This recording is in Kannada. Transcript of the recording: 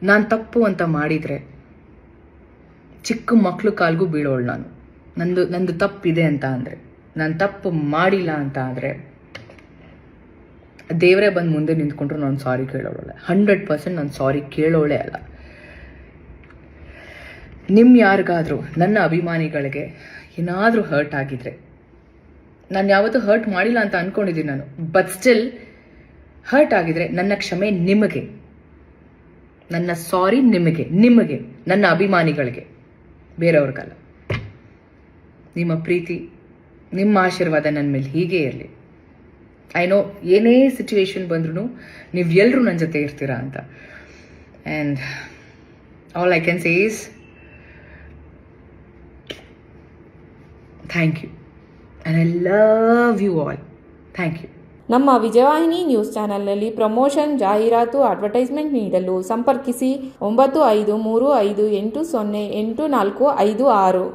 ನಾನು ತಪ್ಪು ಅಂತ ಮಾಡಿದರೆ ಚಿಕ್ಕ ಮಕ್ಳು ಕಾಲ್ಗೂ ಬೀಳೋಳು ನಾನು. ನಂದು ತಪ್ಪಿದೆ ಅಂತ ಅಂದರೆ, ನಾನು ತಪ್ಪು ಮಾಡಿಲ್ಲ ಅಂತ ಆದರೆ ದೇವರೇ ಬಂದು ಮುಂದೆ ನಿಂತ್ಕೊಂಡ್ರು ನಾನು ಸಾರಿ ಕೇಳೋಳೆ. 100% ನಾನು ಸಾರಿ ಕೇಳೋಳೆ ಅಲ್ಲ. ಯಾರಿಗಾದರೂ, ನನ್ನ ಅಭಿಮಾನಿಗಳಿಗೆ ಏನಾದರೂ ಹರ್ಟ್ ಆಗಿದ್ರೆ, ನಾನು ಯಾವತ್ತೂ ಹರ್ಟ್ ಮಾಡಿಲ್ಲ ಅಂತ ಅಂದ್ಕೊಂಡಿದ್ದೀನಿ ನಾನು, ಬಟ್ ಸ್ಟಿಲ್ ಹರ್ಟ್ ಆಗಿದ್ರೆ ನನ್ನ ಕ್ಷಮೆ ನಿಮಗೆ, ನನ್ನ ಸಾರಿ ನಿಮಗೆ, ನನ್ನ ಅಭಿಮಾನಿಗಳಿಗೆ, ಬೇರೆಯವ್ರಿಗಲ್ಲ. ನಿಮ್ಮ ಪ್ರೀತಿ, ನಿಮ್ಮ ಆಶೀರ್ವಾದ ನನ್ನ ಮೇಲೆ ಹೀಗೆ ಇರಲಿ. ಐ ನೋ ಏನೇ ಸಿಚುವೇಶನ್ ಬಂದ್ರೂ ನೀವು ಎಲ್ಲರೂ ನನ್ನ ಜೊತೆ ಇರ್ತೀರಾ ಅಂತ. And all I can say is thank you and I love you all. Thank you. ನಮ್ಮ ವಿಜಯವಾಹಿನಿ ನ್ಯೂಸ್ ಚಾನೆಲ್ನಲ್ಲಿ ಪ್ರಮೋಷನ್, ಜಾಹೀರಾತು, ಅಡ್ವರ್ಟೈಸ್ಮೆಂಟ್ ನೀಡಲು ಸಂಪರ್ಕಿಸಿ 9535808456.